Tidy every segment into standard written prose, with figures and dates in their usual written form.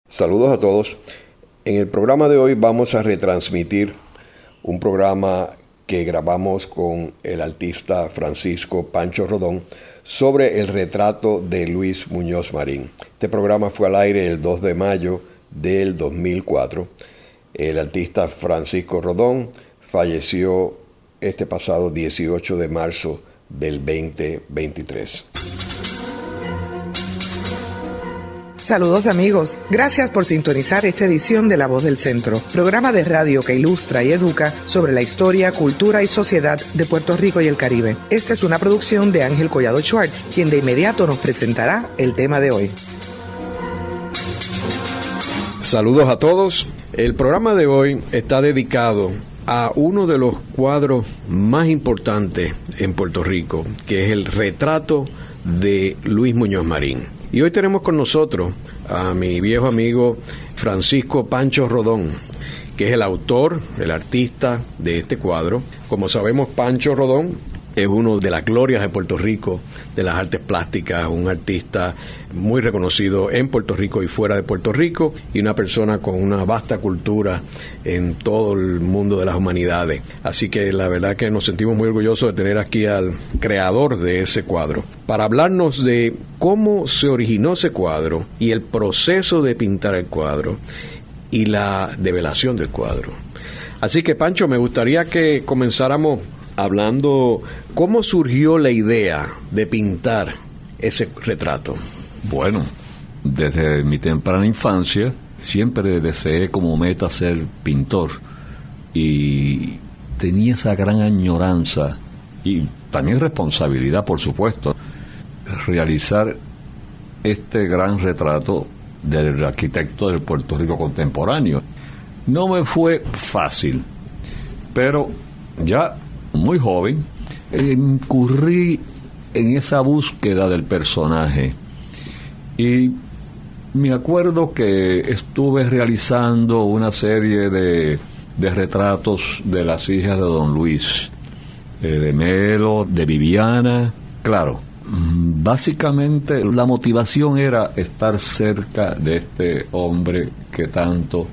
Saludos a todos. En el programa de hoy vamos a retransmitir un programa que grabamos con el artista Francisco Pancho Rodón sobre el retrato de Luis Muñoz Marín. Este programa fue al aire el 2 de mayo del 2004. El artista Francisco Rodón falleció este pasado 18 de marzo del 2023. Saludos amigos, gracias por sintonizar esta edición de La Voz del Centro, programa de radio que ilustra y educa sobre la historia, cultura y sociedad de Puerto Rico y el Caribe. Esta es una producción de Ángel Collado Schwartz, quien de inmediato nos presentará el tema de hoy. Saludos a todos. El programa de hoy está dedicado a uno de los cuadros más importantes en Puerto Rico, que es el retrato de Luis Muñoz Marín. Y hoy tenemos con nosotros a mi viejo amigo Francisco Pancho Rodón, que es el autor, el artista de este cuadro. Como sabemos, Pancho Rodón es uno de las glorias de Puerto Rico, de las artes plásticas, un artista muy reconocido en Puerto Rico y fuera de Puerto Rico, y una persona con una vasta cultura en todo el mundo de las humanidades. Así que la verdad que nos sentimos muy orgullosos de tener aquí al creador de ese cuadro, para hablarnos de cómo se originó ese cuadro y el proceso de pintar el cuadro y la develación del cuadro. Así que, Pancho, me gustaría que comenzáramos hablando cómo surgió la idea de pintar ese retrato. Bueno, desde mi temprana infancia siempre deseé como meta ser pintor y tenía esa gran añoranza y también responsabilidad, por supuesto, realizar este gran retrato del arquitecto del Puerto Rico contemporáneo. No me fue fácil, pero ya muy joven incurrí en esa búsqueda del personaje y me acuerdo que estuve realizando una serie de retratos de las hijas de don Luis, de Melo, de Viviana. Claro, básicamente la motivación era estar cerca de este hombre que tanto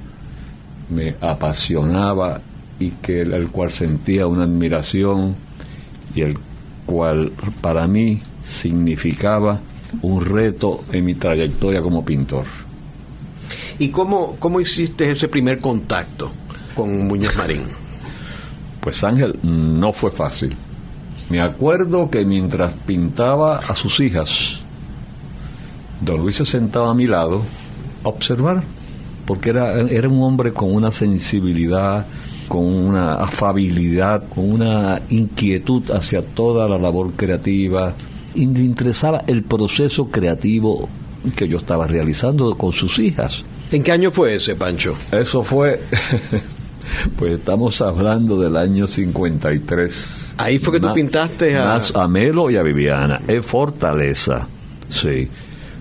me apasionaba y el cual sentía una admiración y el cual para mí significaba un reto en mi trayectoria como pintor. ¿Y cómo hiciste ese primer contacto con Muñoz Marín? Pues, Ángel, no fue fácil. Me acuerdo que mientras pintaba a sus hijas, don Luis se sentaba a mi lado a observar, porque era un hombre con una sensibilidad, con una afabilidad, con una inquietud hacia toda la labor creativa, y le interesaba el proceso creativo que yo estaba realizando con sus hijas. ¿En qué año fue ese, Pancho? Eso fue, pues estamos hablando del año 53. Ahí fue que tú pintaste a Melo y a Viviana, en Fortaleza, sí.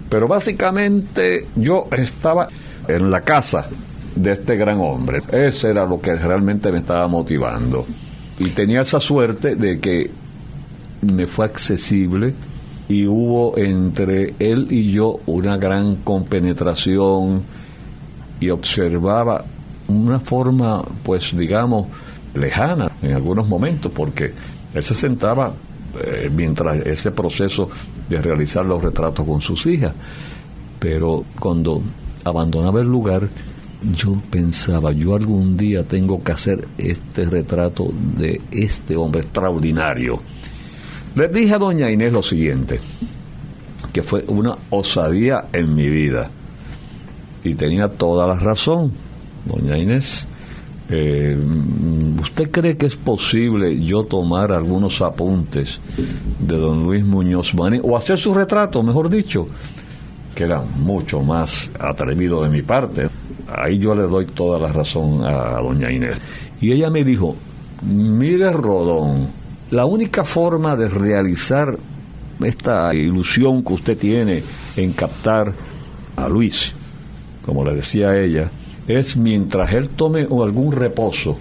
Pero básicamente yo estaba en la casa de este gran hombre. Eso era lo que realmente me estaba motivando. Y tenía esa suerte de que me fue accesible y hubo entre él y yo una gran compenetración y observaba una forma, pues digamos, lejana en algunos momentos, porque él se sentaba mientras ese proceso de realizar los retratos con sus hijas. Pero cuando abandonaba el lugar, yo pensaba, yo algún día tengo que hacer este retrato de este hombre extraordinario. Le dije a doña Inés lo siguiente, que fue una osadía en mi vida, y tenía toda la razón. Doña Inés, ¿usted cree que es posible yo tomar algunos apuntes de don Luis Muñoz Marín, o hacer su retrato, mejor dicho? Que era mucho más atrevido de mi parte. Ahí yo le doy toda la razón a doña Inés. Y ella me dijo, mire, Rodón, la única forma de realizar esta ilusión que usted tiene en captar a Luis, como le decía ella, es mientras él tome algún reposo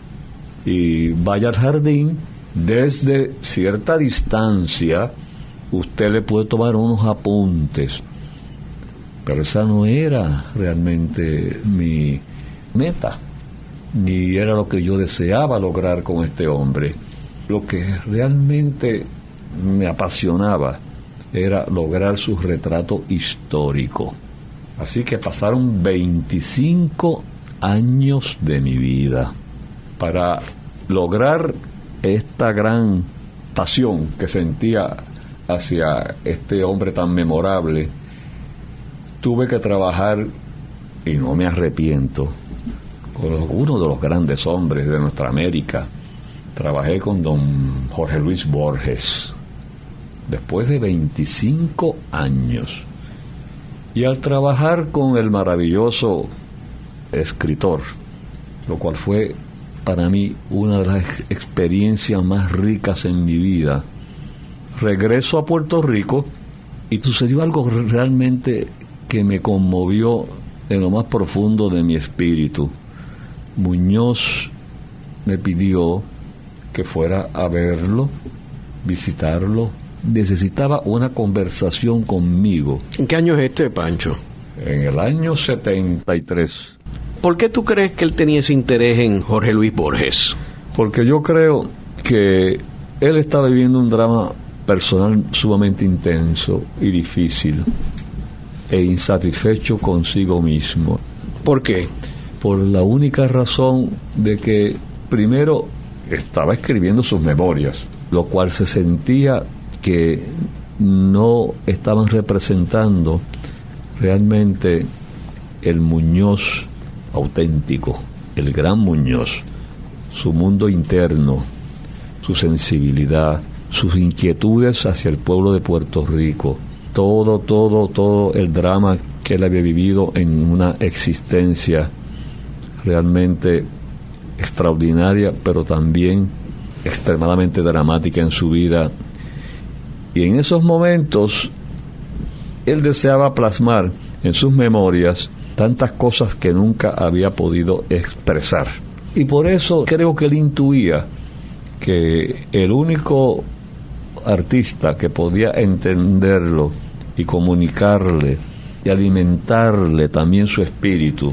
y vaya al jardín, desde cierta distancia usted le puede tomar unos apuntes Pero esa no era realmente mi meta, ni era lo que yo deseaba lograr con este hombre. Lo que realmente me apasionaba era lograr su retrato histórico. Así que pasaron 25 años de mi vida para lograr esta gran pasión que sentía hacia este hombre tan memorable. Tuve que trabajar, y no me arrepiento, con uno de los grandes hombres de nuestra América. Trabajé con don Jorge Luis Borges, después de 25 años. Y al trabajar con el maravilloso escritor, lo cual fue para mí una de las experiencias más ricas en mi vida, regreso a Puerto Rico y sucedió algo realmente que me conmovió en lo más profundo de mi espíritu. Muñoz me pidió que fuera a verlo, visitarlo. Necesitaba una conversación conmigo. ¿En qué año es este, Pancho? En el año 73. ¿Por qué tú crees que él tenía ese interés en Jorge Luis Borges? Porque yo creo que él estaba viviendo un drama personal sumamente intenso y difícil, e insatisfecho consigo mismo. ¿Por qué? Por la única razón de que, primero, estaba escribiendo sus memorias, lo cual se sentía que no estaban representando realmente el Muñoz auténtico, el gran Muñoz, su mundo interno, su sensibilidad, sus inquietudes hacia el pueblo de Puerto Rico, todo el drama que él había vivido en una existencia realmente extraordinaria, pero también extremadamente dramática en su vida. Y en esos momentos él deseaba plasmar en sus memorias tantas cosas que nunca había podido expresar. Y por eso creo que él intuía que el único artista que podía entenderlo y comunicarle y alimentarle también su espíritu,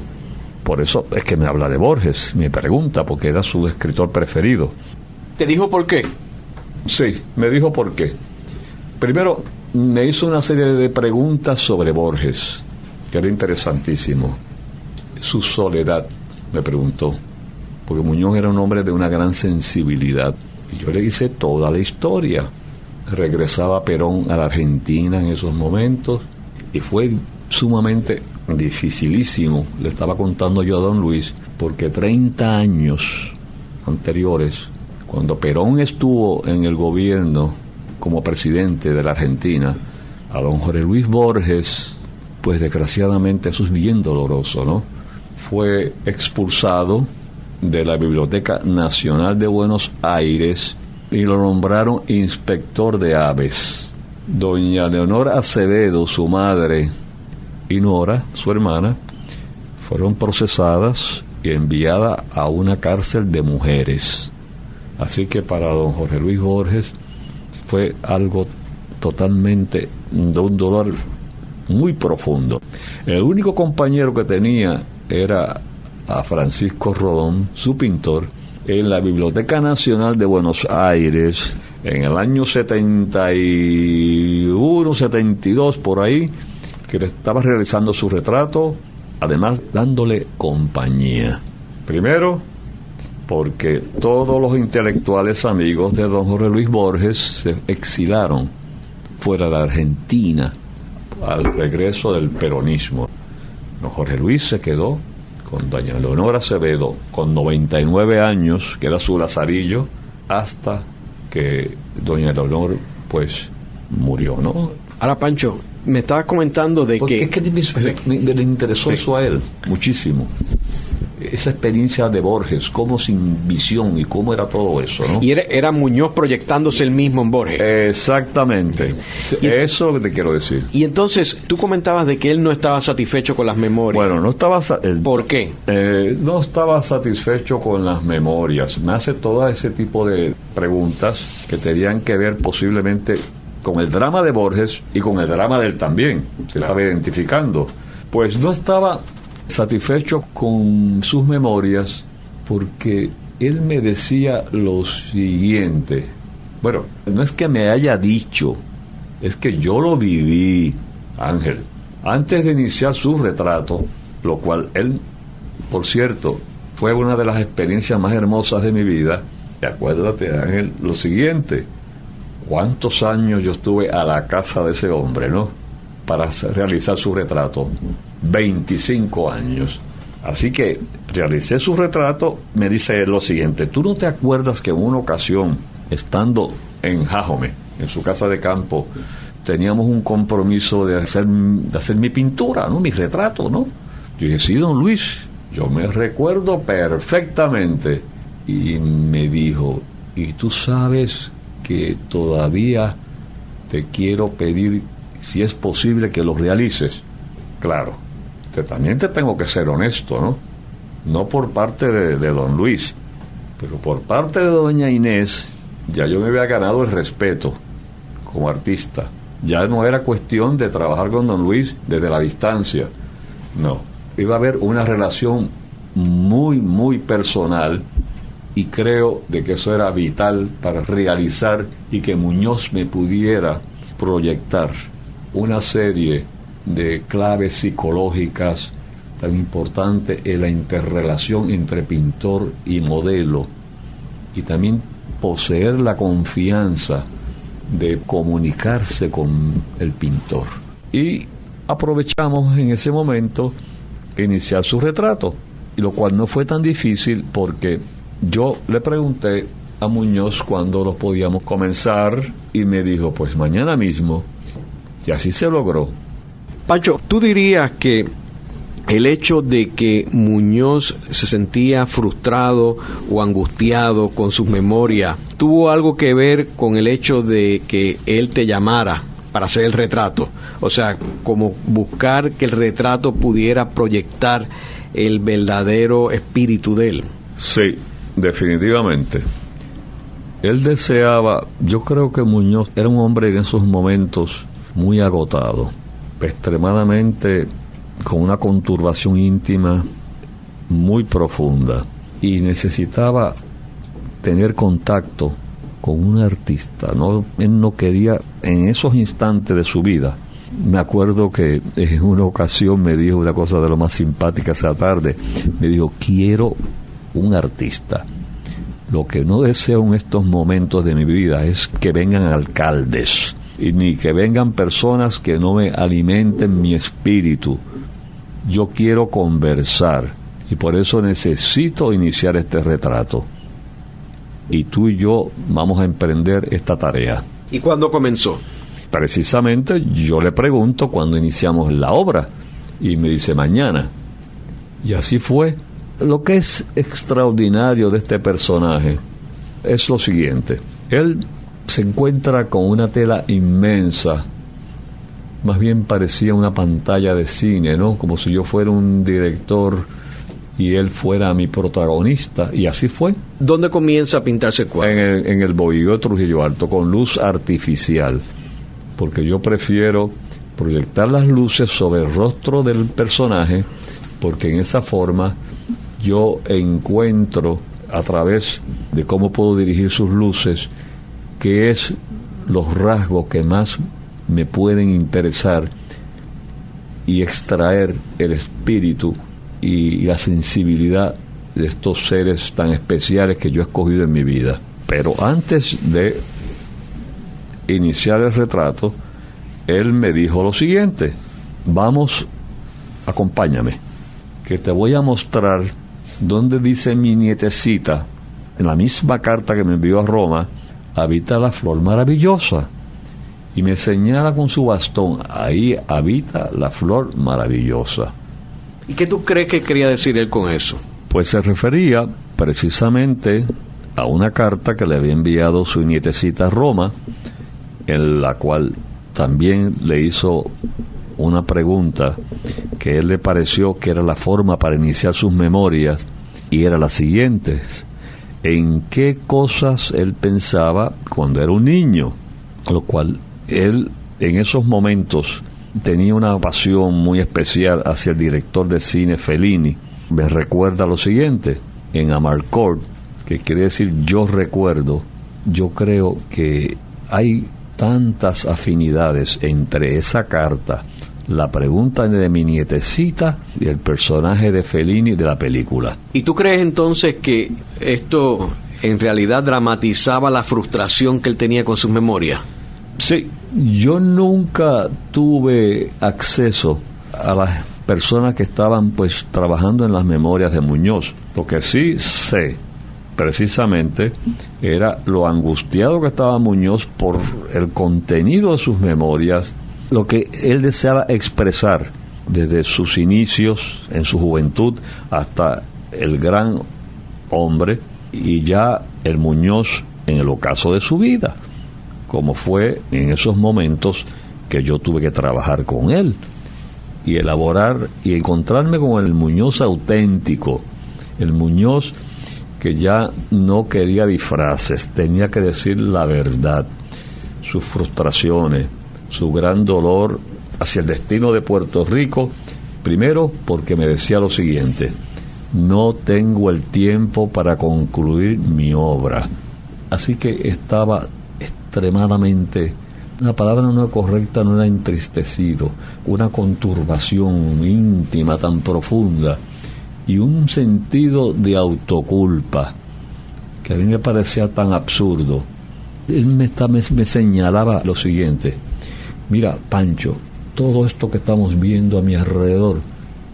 por eso es que me habla de Borges, me pregunta, porque era su escritor preferido. ¿Te dijo por qué? Sí, me dijo por qué. Primero, me hizo una serie de preguntas sobre Borges, que era interesantísimo. Su soledad, me preguntó, porque Muñoz era un hombre de una gran sensibilidad. Y yo le hice toda la historia. Regresaba Perón a la Argentina en esos momentos, y fue sumamente dificilísimo, le estaba contando yo a don Luis, porque 30 años anteriores, cuando Perón estuvo en el gobierno como presidente de la Argentina, a don Jorge Luis Borges, pues desgraciadamente eso es bien doloroso, ¿no? Fue expulsado de la Biblioteca Nacional de Buenos Aires y lo nombraron inspector de aves. Doña Leonor Acevedo, su madre, y Nora, su hermana, fueron procesadas y enviadas a una cárcel de mujeres. Así que para don Jorge Luis Borges fue algo totalmente de un dolor muy profundo. El único compañero que tenía era a Francisco Rodón, su pintor, en la Biblioteca Nacional de Buenos Aires, en el año 71, 72, por ahí, que le estaba realizando su retrato, además dándole compañía. Primero, porque todos los intelectuales amigos de don Jorge Luis Borges se exilaron fuera de la Argentina al regreso del peronismo. Don Jorge Luis se quedó con doña Leonor Acevedo, con 99 años, que era su lazarillo, hasta que doña Leonor, pues, murió, ¿no? Ahora, Pancho, me estabas comentando de porque que... es que le interesó eso a él, muchísimo. Esa experiencia de Borges, cómo sin visión y cómo era todo eso, ¿no? Y era Muñoz proyectándose el mismo en Borges. Exactamente. Eso es lo que te quiero decir. Y entonces, tú comentabas de que él no estaba satisfecho con las memorias. Bueno, no estaba... ¿Por qué? No estaba satisfecho con las memorias. Me hace todo ese tipo de preguntas que tenían que ver posiblemente con el drama de Borges y con el drama de él también. Se estaba identificando. Pues no estaba satisfecho con sus memorias porque él me decía lo siguiente. Bueno, no es que me haya dicho, es que yo lo viví, Ángel. Antes de iniciar su retrato, lo cual él, por cierto, fue una de las experiencias más hermosas de mi vida. Y acuérdate, Ángel, lo siguiente: ¿cuántos años yo estuve a la casa de ese hombre, no? Para realizar su retrato. 25 años. Así que realicé su retrato. Me dice él lo siguiente: ¿tú no te acuerdas que en una ocasión, estando en Jajome, en su casa de campo, teníamos un compromiso de hacer mi pintura, ¿no? Mi retrato, ¿no? Yo dije, sí, don Luis, yo me recuerdo perfectamente. Y me dijo, ¿y tú sabes que todavía te quiero pedir si es posible que lo realices? Claro, también te tengo que ser honesto, ¿no? No por parte de don Luis, pero por parte de doña Inés, ya yo me había ganado el respeto como artista. Ya no era cuestión de trabajar con don Luis desde la distancia. No, iba a haber una relación muy, muy personal, y creo de que eso era vital para realizar y que Muñoz me pudiera proyectar una serie de claves psicológicas tan importantes en la interrelación entre pintor y modelo, y también poseer la confianza de comunicarse con el pintor. Y aprovechamos en ese momento iniciar su retrato, y lo cual no fue tan difícil porque yo le pregunté a Muñoz cuándo lo podíamos comenzar y me dijo, pues mañana mismo, y así se logró. Pancho, ¿tú dirías que el hecho de que Muñoz se sentía frustrado o angustiado con sus memorias tuvo algo que ver con el hecho de que él te llamara para hacer el retrato? O sea, como buscar que el retrato pudiera proyectar el verdadero espíritu de él. Sí, definitivamente. Él deseaba, yo creo que Muñoz era un hombre en esos momentos muy agotado, extremadamente con una conturbación íntima muy profunda, y necesitaba tener contacto con un artista, ¿no? Él no quería, en esos instantes de su vida, me acuerdo que en una ocasión me dijo una cosa de lo más simpática esa tarde, me dijo, quiero un artista. Lo que no deseo en estos momentos de mi vida es que vengan alcaldes, y ni que vengan personas que no me alimenten mi espíritu. Yo quiero conversar, y por eso necesito iniciar este retrato. Y tú y yo vamos a emprender esta tarea. ¿Y cuándo comenzó? Precisamente yo le pregunto cuándo iniciamos la obra, y me dice mañana. Y así fue. Lo que es extraordinario de este personaje es lo siguiente: él se encuentra con una tela inmensa, más bien parecía una pantalla de cine, ¿no? Como si yo fuera un director y él fuera mi protagonista, y así fue. ¿Dónde comienza a pintarse el cuadro? En el Bohío de Trujillo Alto, con luz artificial, porque yo prefiero proyectar las luces sobre el rostro del personaje, porque en esa forma yo encuentro, a través de cómo puedo dirigir sus luces, qué es los rasgos que más me pueden interesar, y extraer el espíritu y la sensibilidad de estos seres tan especiales que yo he escogido en mi vida. Pero antes de iniciar el retrato, él me dijo lo siguiente: vamos, acompáñame, que te voy a mostrar donde dice mi nietecita, en la misma carta que me envió a Roma, habita la flor maravillosa. Y me señala con su bastón, ahí habita la flor maravillosa. ¿Y qué tú crees que quería decir él con eso? Pues se refería precisamente a una carta que le había enviado su nietecita a Roma, en la cual también le hizo una pregunta que a él le pareció que era la forma para iniciar sus memorias, y era la siguiente: ¿en qué cosas él pensaba cuando era un niño? Lo cual él en esos momentos tenía una pasión muy especial hacia el director de cine Fellini. Me recuerda lo siguiente: en Amarcord, que quiere decir yo recuerdo, yo creo que hay tantas afinidades entre esa carta, la pregunta de mi nietecita y el personaje de Fellini de la película. ¿Y tú crees entonces que esto en realidad dramatizaba la frustración que él tenía con sus memorias? Sí, yo nunca tuve acceso a las personas que estaban pues trabajando en las memorias de Muñoz. Lo que sí sé precisamente era lo angustiado que estaba Muñoz por el contenido de sus memorias, lo que él deseaba expresar desde sus inicios en su juventud hasta el gran hombre y ya el Muñoz en el ocaso de su vida, como fue en esos momentos que yo tuve que trabajar con él y elaborar y encontrarme con el Muñoz auténtico, el Muñoz que ya no quería disfraces, tenía que decir la verdad, sus frustraciones, su gran dolor hacia el destino de Puerto Rico, primero porque me decía lo siguiente: no tengo el tiempo para concluir mi obra. Así que estaba extremadamente, la palabra no es correcta, no era entristecido, una conturbación íntima tan profunda y un sentido de autoculpa que a mí me parecía tan absurdo. Él me señalaba lo siguiente: mira, Pancho, todo esto que estamos viendo a mi alrededor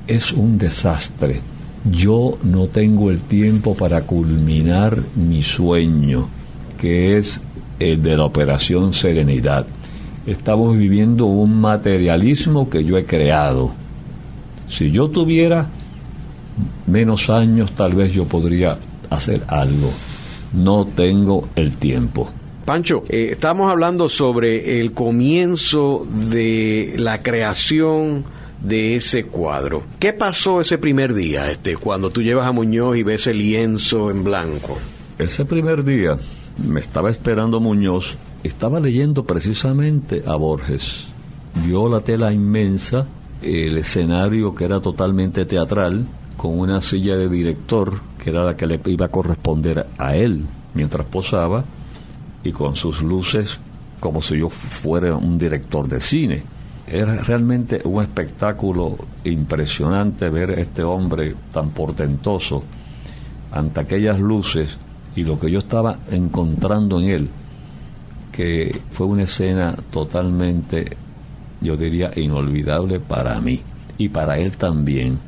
es un desastre. Yo no tengo el tiempo para culminar mi sueño, que es el de la Operación Serenidad. Estamos viviendo un materialismo que yo he creado. Si yo tuviera menos años, tal vez yo podría hacer algo. No tengo el tiempo. Pancho, estamos hablando sobre el comienzo de la creación de ese cuadro. ¿Qué pasó ese primer día, cuando tú llevas a Muñoz y ves el lienzo en blanco? Ese primer día me estaba esperando Muñoz, estaba leyendo precisamente a Borges. Vio la tela inmensa, el escenario que era totalmente teatral, con una silla de director que era la que le iba a corresponder a él mientras posaba, y con sus luces como si yo fuera un director de cine. Era realmente un espectáculo impresionante ver a este hombre tan portentoso ante aquellas luces y lo que yo estaba encontrando en él, que fue una escena totalmente, yo diría, inolvidable para mí y para él también,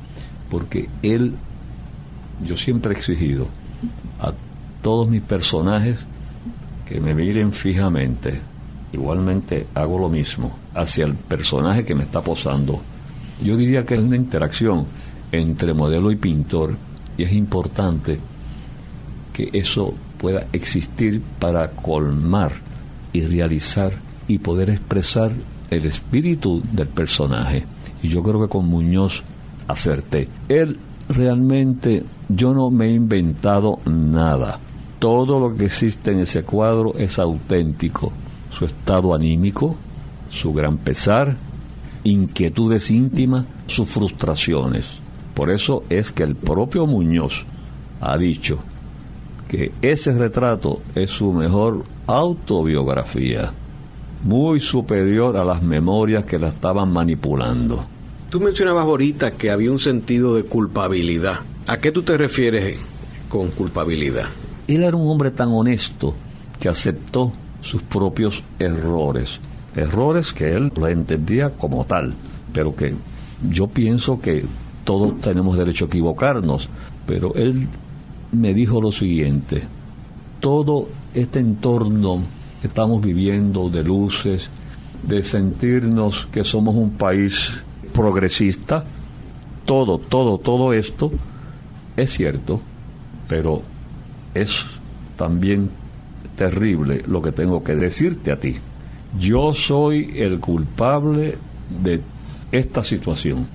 porque él, yo siempre he exigido a todos mis personajes que me miren fijamente. Igualmente hago lo mismo hacia el personaje que me está posando. Yo diría que es una interacción entre modelo y pintor, y es importante que eso pueda existir para colmar y realizar y poder expresar el espíritu del personaje. Y yo creo que con Muñoz acerté. Él realmente, yo no me he inventado nada. Todo lo que existe en ese cuadro es auténtico. Su estado anímico, su gran pesar, inquietudes íntimas, sus frustraciones. Por eso es que el propio Muñoz ha dicho que ese retrato es su mejor autobiografía, muy superior a las memorias que la estaban manipulando. Tú mencionabas ahorita que había un sentido de culpabilidad. ¿A qué tú te refieres con culpabilidad? Él era un hombre tan honesto que aceptó sus propios errores que él lo entendía como tal, pero que yo pienso que todos tenemos derecho a equivocarnos. Pero él me dijo lo siguiente: todo este entorno que estamos viviendo de luces, de sentirnos que somos un país progresista, todo esto es cierto, pero es también terrible lo que tengo que decirte a ti. Yo soy el culpable de esta situación,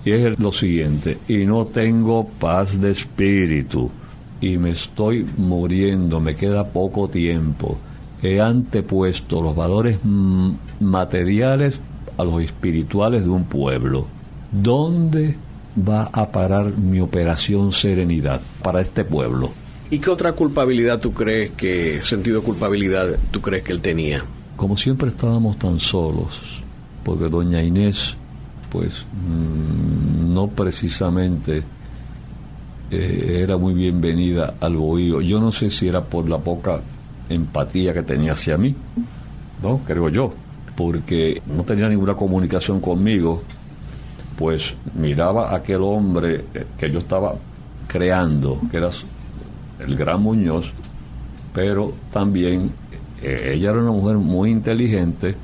y es lo siguiente: y no tengo paz de espíritu, y me estoy muriendo, me queda poco tiempo. he antepuesto los valores materiales a los espirituales de un pueblo. ¿Dónde va a parar mi operación Serenidad para este pueblo? ¿Y qué otra culpabilidad tú crees sentido de culpabilidad tú crees que él tenía? Como siempre estábamos tan solos, porque doña Inés, pues, no precisamente era muy bienvenida al bohío. Yo no sé si era por la poca empatía que tenía hacia mí, ¿no? Creo yo, porque no tenía ninguna comunicación conmigo, pues miraba a aquel hombre que yo estaba creando, que era el gran Muñoz, pero también ella era una mujer muy inteligente,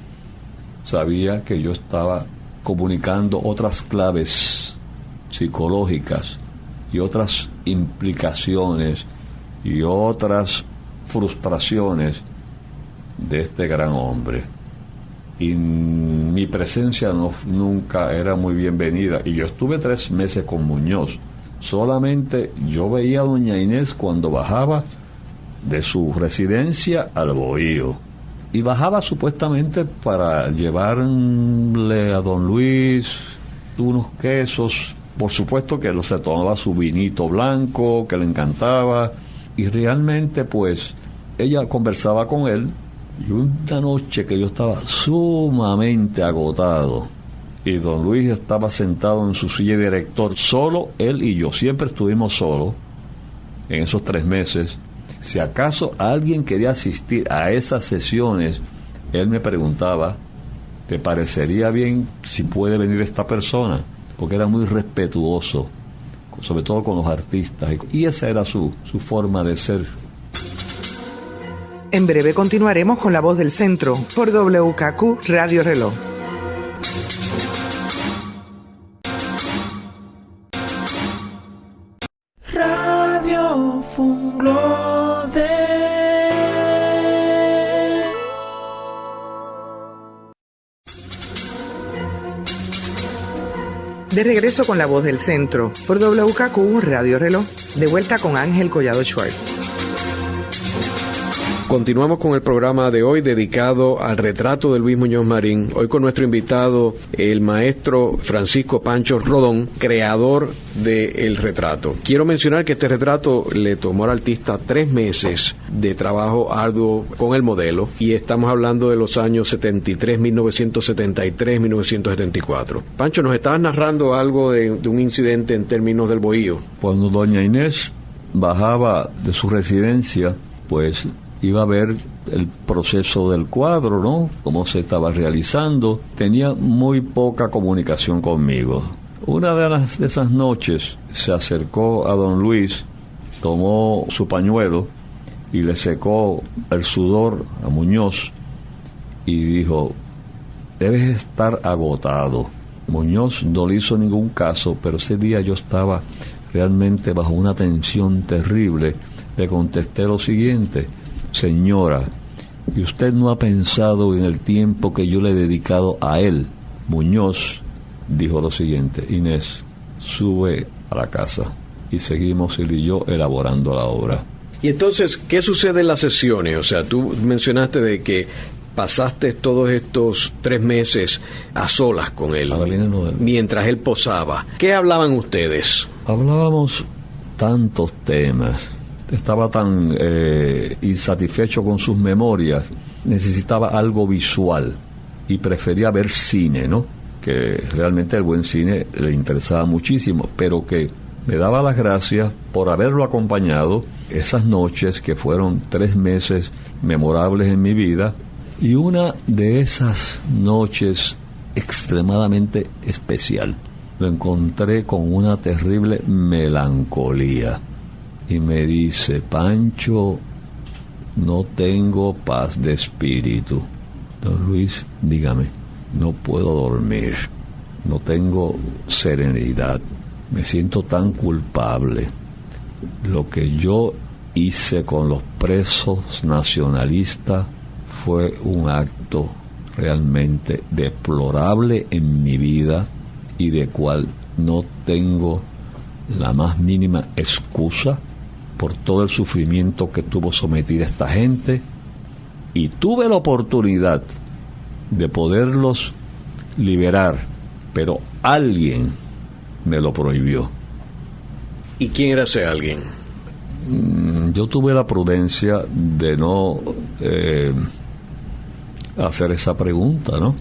sabía que yo estaba comunicando otras claves psicológicas y otras implicaciones y otras frustraciones de este gran hombre, y mi presencia nunca era muy bienvenida. Y yo estuve 3 meses con Muñoz. Solamente yo veía a doña Inés cuando bajaba de su residencia al bohío, y bajaba supuestamente para llevarle a don Luis unos quesos. Por supuesto que se tomaba su vinito blanco, que le encantaba, y realmente pues ella conversaba con él. Y una noche que yo estaba sumamente agotado y don Luis estaba sentado en su silla de director, solo él y yo, siempre estuvimos solos en esos 3 meses. Si acaso alguien quería asistir a esas sesiones, él me preguntaba, ¿te parecería bien si puede venir esta persona? Porque era muy respetuoso, sobre todo con los artistas, y esa era su forma de ser. En breve continuaremos con La Voz del Centro por WKQ Radio Reloj. Radio Funglode. De regreso con La Voz del Centro por WKQ Radio Reloj. De vuelta con Ángel Collado Schwartz. Continuamos con el programa de hoy dedicado al retrato de Luis Muñoz Marín. Hoy con nuestro invitado, el maestro Francisco Pancho Rodón, creador del retrato. Quiero mencionar que este retrato le tomó al artista 3 meses de trabajo arduo con el modelo, y estamos hablando de los años 73, 1973, 1974. Pancho, nos estabas narrando algo de un incidente en términos del bohío. Cuando doña Inés bajaba de su residencia, pues iba a ver el proceso del cuadro, ¿no? Cómo se estaba realizando. Tenía muy poca comunicación conmigo. Una de esas noches se acercó a don Luis, tomó su pañuelo y le secó el sudor a Muñoz y dijo, debes estar agotado. Muñoz no le hizo ningún caso, pero ese día yo estaba realmente bajo una tensión terrible. Le contesté lo siguiente: señora, ¿y usted no ha pensado en el tiempo que yo le he dedicado a él? Muñoz dijo lo siguiente: Inés, sube a la casa. Y seguimos él y yo elaborando la obra. Y entonces, ¿qué sucede en las sesiones? O sea, tú mencionaste de que pasaste todos estos 3 meses a solas con él, mientras él posaba. ¿Qué hablaban ustedes? Hablábamos tantos temas. Estaba tan insatisfecho con sus memorias, necesitaba algo visual y prefería ver cine, ¿no? Que realmente el buen cine le interesaba muchísimo, pero que me daba las gracias por haberlo acompañado esas noches que fueron 3 meses memorables en mi vida, y una de esas noches extremadamente especial. Lo encontré con una terrible melancolía. Y me dice: Pancho, no tengo paz de espíritu. Don Luis, dígame, no puedo dormir, no tengo serenidad, me siento tan culpable. Lo que yo hice con los presos nacionalistas fue un acto realmente deplorable en mi vida y de cual no tengo la más mínima excusa por todo el sufrimiento que tuvo sometida esta gente y tuve la oportunidad de poderlos liberar, pero alguien me lo prohibió. ¿Y quién era ese alguien? Yo tuve la prudencia de no hacer esa pregunta, ¿no?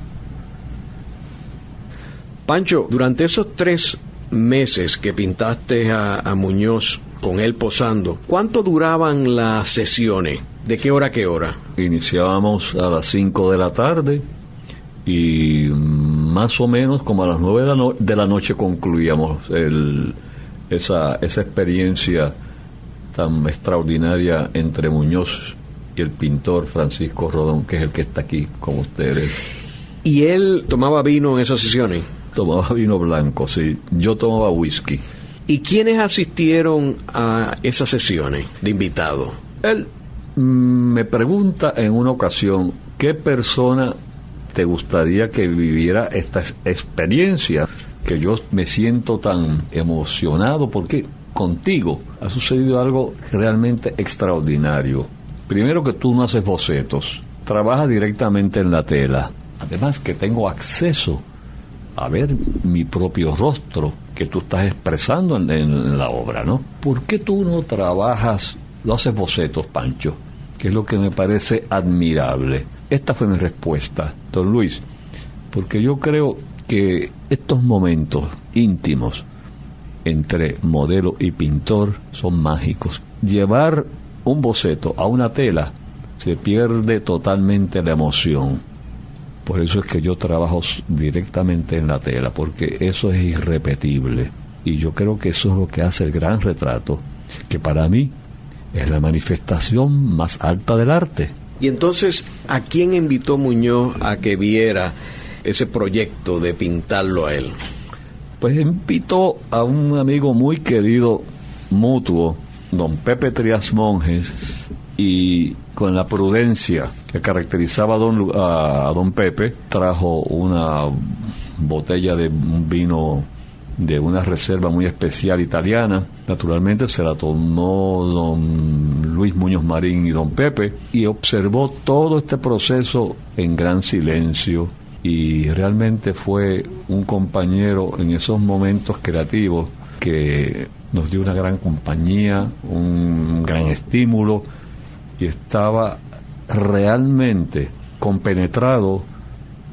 Pancho, durante esos 3 meses que pintaste a Muñoz con él posando, ¿cuánto duraban las sesiones? ¿De qué hora a qué hora? Iniciábamos a las 5 de la tarde y más o menos como a las 9 de la noche concluíamos esa experiencia tan extraordinaria entre Muñoz y el pintor Francisco Rodón, que es el que está aquí con ustedes. ¿Y él tomaba vino en esas sesiones? Tomaba vino blanco, sí. Yo tomaba whisky. ¿Y quiénes asistieron a esas sesiones de invitado? Él me pregunta en una ocasión, ¿qué persona te gustaría que viviera esta experiencia? Que yo me siento tan emocionado porque contigo ha sucedido algo realmente extraordinario. Primero, que tú no haces bocetos, trabajas directamente en la tela. Además que tengo acceso a ver mi propio rostro que tú estás expresando en la obra, ¿no? ¿Por qué tú no trabajas, no haces bocetos, Pancho? Que es lo que me parece admirable. Esta fue mi respuesta, don Luis, porque yo creo que estos momentos íntimos entre modelo y pintor son mágicos. Llevar un boceto a una tela, se pierde totalmente la emoción. Por eso es que yo trabajo directamente en la tela, porque eso es irrepetible. Y yo creo que eso es lo que hace el gran retrato, que para mí es la manifestación más alta del arte. Y entonces, ¿a quién invitó Muñoz a que viera ese proyecto de pintarlo a él? Pues invitó a un amigo muy querido, mutuo, don Pepe Trías Monjes, y con la prudencia que caracterizaba a don Pepe, trajo una botella de un vino de una reserva muy especial italiana. Naturalmente se la tomó don Luis Muñoz Marín y don Pepe, y observó todo este proceso en gran silencio, y realmente fue un compañero en esos momentos creativos que nos dio una gran compañía, un gran estímulo, y estaba realmente compenetrado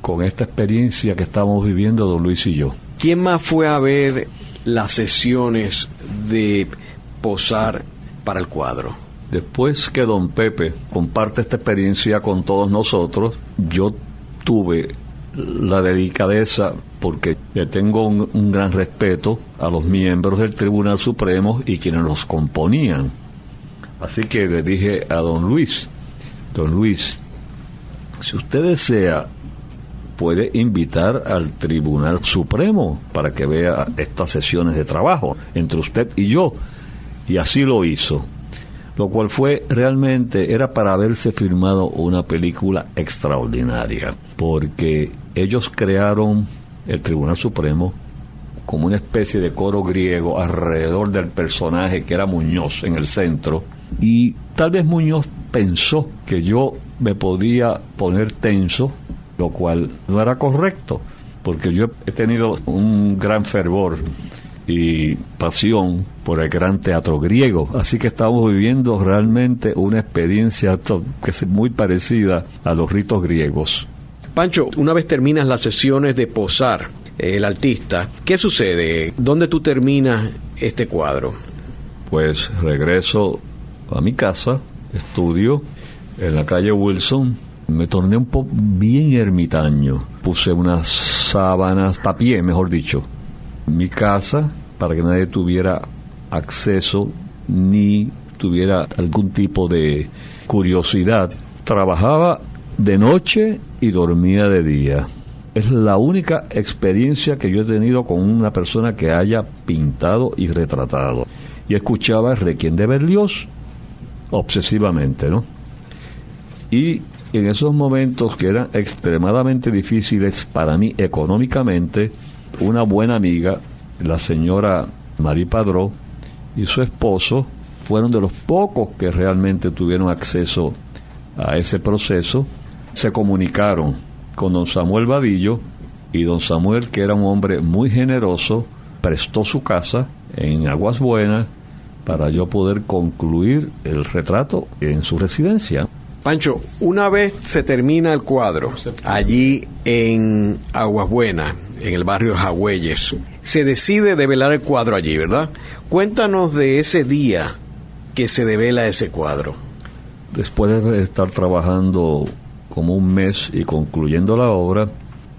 con esta experiencia que estamos viviendo don Luis y yo. ¿Quién más fue a ver las sesiones de posar para el cuadro? Después que don Pepe comparte esta experiencia con todos nosotros, yo tuve la delicadeza, porque le tengo un gran respeto a los miembros del Tribunal Supremo y quienes los componían. Así que le dije a don Luis, si usted desea, puede invitar al Tribunal Supremo para que vea estas sesiones de trabajo entre usted y yo. Y así lo hizo, lo cual fue realmente, era para haberse filmado una película extraordinaria, porque ellos crearon el Tribunal Supremo como una especie de coro griego alrededor del personaje que era Muñoz en el centro, y tal vez Muñoz pensó que yo me podía poner tenso, lo cual no era correcto, porque yo he tenido un gran fervor y pasión por el gran teatro griego, así que estamos viviendo realmente una experiencia que es muy parecida a los ritos griegos. Pancho, una vez terminas las sesiones de posar, el artista, ¿qué sucede? ¿Dónde tú terminas este cuadro? Pues regreso a mi casa, estudio en la calle Wilson. Me torné un poco bien ermitaño. Puse unas sábanas, tapié, mejor dicho, mi casa para que nadie tuviera acceso ni tuviera algún tipo de curiosidad. Trabajaba de noche y dormía de día. Es la única experiencia que yo he tenido con una persona que haya pintado y retratado. Y escuchaba el Requiem de Berlioz obsesivamente, ¿no? Y en esos momentos que eran extremadamente difíciles para mí económicamente, una buena amiga, la señora Marie Padró, y su esposo fueron de los pocos que realmente tuvieron acceso a ese proceso, se comunicaron con don Samuel Vadillo, y don Samuel, que era un hombre muy generoso, prestó su casa en Aguas Buenas para yo poder concluir el retrato en su residencia. Pancho, una vez se termina el cuadro, allí en Aguas Buenas, en el barrio Jagüeyes, se decide develar el cuadro allí, ¿verdad? Cuéntanos de ese día que se devela ese cuadro. Después de estar trabajando como un mes y concluyendo la obra,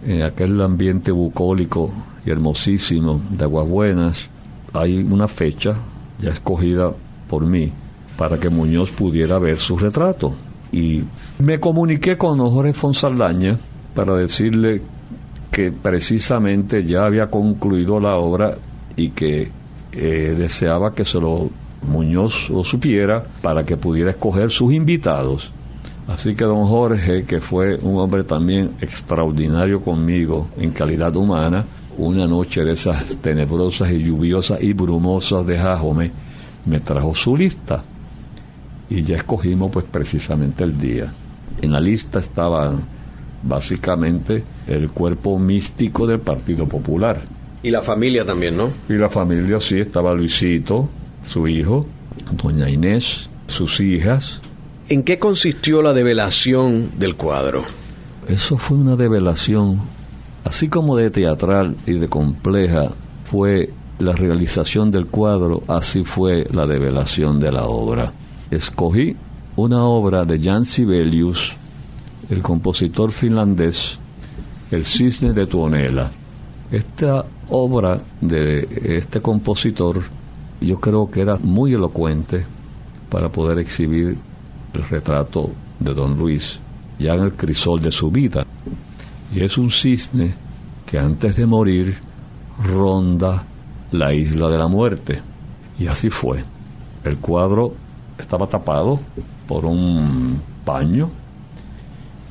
en aquel ambiente bucólico y hermosísimo de Aguas Buenas, hay una fecha ya escogida por mí para que Muñoz pudiera ver su retrato. Y me comuniqué con don Jorge Fonsaldaña para decirle que precisamente ya había concluido la obra y que deseaba que Muñoz lo supiera para que pudiera escoger sus invitados. Así que don Jorge, que fue un hombre también extraordinario conmigo en calidad humana, una noche de esas tenebrosas y lluviosas y brumosas de Jajome, me trajo su lista. Y ya escogimos pues precisamente el día. En la lista estaba básicamente el cuerpo místico del Partido Popular. Y la familia también, ¿no? Y la familia, sí, estaba Luisito, su hijo, doña Inés, sus hijas. ¿En qué consistió la develación del cuadro? Eso fue una develación, así como de teatral y de compleja fue la realización del cuadro, así fue la develación de la obra. Escogí una obra de Jan Sibelius, el compositor finlandés, El Cisne de Tuonela. Esta obra de este compositor yo creo que era muy elocuente para poder exhibir el retrato de don Luis, ya en el crisol de su vida. Y es un cisne que antes de morir ronda la isla de la muerte. Y así fue. El cuadro estaba tapado por un paño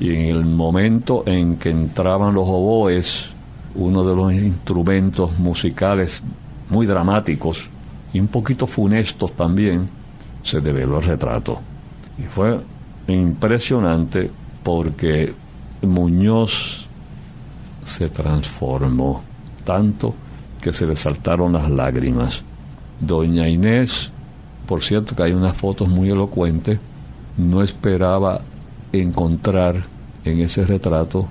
y en el momento en que entraban los oboes, uno de los instrumentos musicales muy dramáticos y un poquito funestos también, se develó el retrato. Y fue impresionante porque Muñoz se transformó tanto que se le saltaron las lágrimas. Doña Inés, por cierto que hay unas fotos muy elocuentes, no esperaba encontrar en ese retrato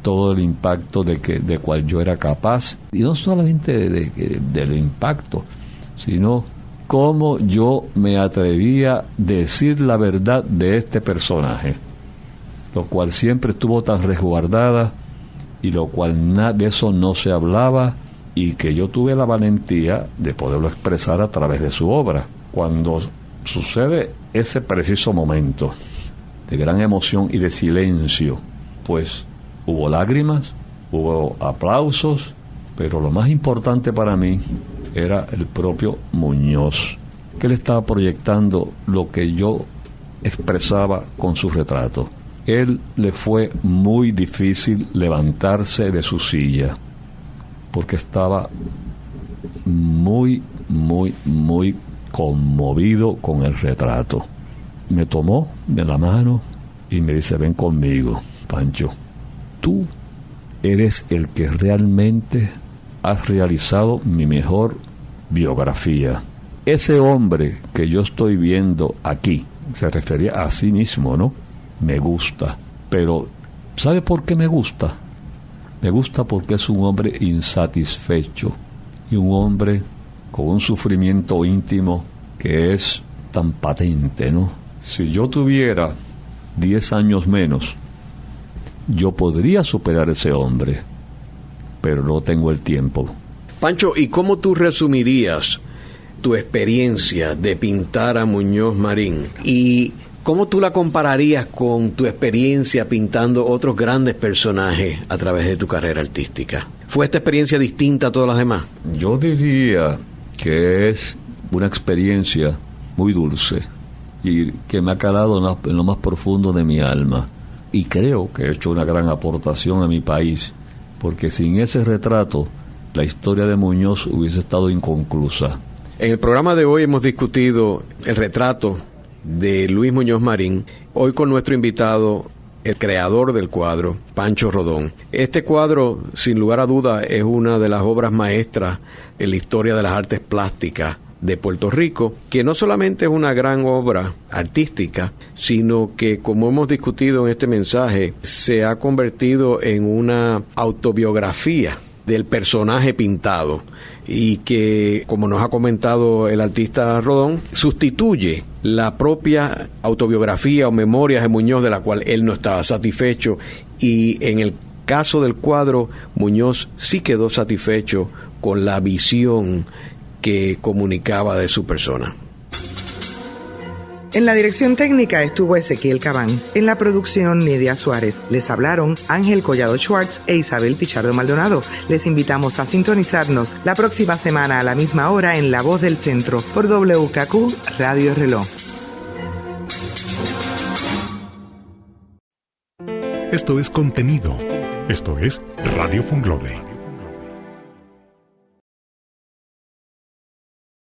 todo el impacto de cual yo era capaz, y no solamente del impacto, sino cómo yo me atrevía a decir la verdad de este personaje, lo cual siempre estuvo tan resguardada y lo cual de eso no se hablaba, y que yo tuve la valentía de poderlo expresar a través de su obra. Cuando sucede ese preciso momento de gran emoción y de silencio, pues hubo lágrimas, hubo aplausos, pero lo más importante para mí era el propio Muñoz, que él estaba proyectando lo que yo expresaba con su retrato. Él le fue muy difícil levantarse de su silla, porque estaba muy, muy, muy conmovido con el retrato. Me tomó de la mano y me dice: ven conmigo, Pancho, tú eres el que realmente has realizado mi mejor biografía. Ese hombre que yo estoy viendo aquí, se refería a sí mismo, ¿no? Me gusta, pero ¿sabe por qué me gusta? Me gusta porque es un hombre insatisfecho y un hombre con un sufrimiento íntimo que es tan patente, ¿no? Si yo tuviera 10 años menos, yo podría superar a ese hombre, pero no tengo el tiempo. Pancho, ¿y cómo tú resumirías tu experiencia de pintar a Muñoz Marín? ¿Y cómo tú la compararías con tu experiencia pintando otros grandes personajes a través de tu carrera artística? ¿Fue esta experiencia distinta a todas las demás? Yo diría que es una experiencia muy dulce y que me ha calado en lo más profundo de mi alma. Y creo que he hecho una gran aportación a mi país, porque sin ese retrato la historia de Muñoz hubiese estado inconclusa. En el programa de hoy hemos discutido el retrato de Luis Muñoz Marín, hoy con nuestro invitado, el creador del cuadro, Pancho Rodón. Este cuadro, sin lugar a duda, es una de las obras maestras en la historia de las artes plásticas de Puerto Rico, que no solamente es una gran obra artística, sino que, como hemos discutido en este mensaje, se ha convertido en una autobiografía del personaje pintado y que, como nos ha comentado el artista Rodón, sustituye la propia autobiografía o memorias de Muñoz, de la cual él no estaba satisfecho, y en el caso del cuadro, Muñoz sí quedó satisfecho con la visión que comunicaba de su persona. En la dirección técnica estuvo Ezequiel Cabán. En la producción, Nidia Suárez. Les hablaron Ángel Collado Schwartz e Isabel Pichardo Maldonado. Les invitamos a sintonizarnos la próxima semana a la misma hora en La Voz del Centro por WKQ Radio Reloj. Esto es contenido. Esto es Radio Funglode.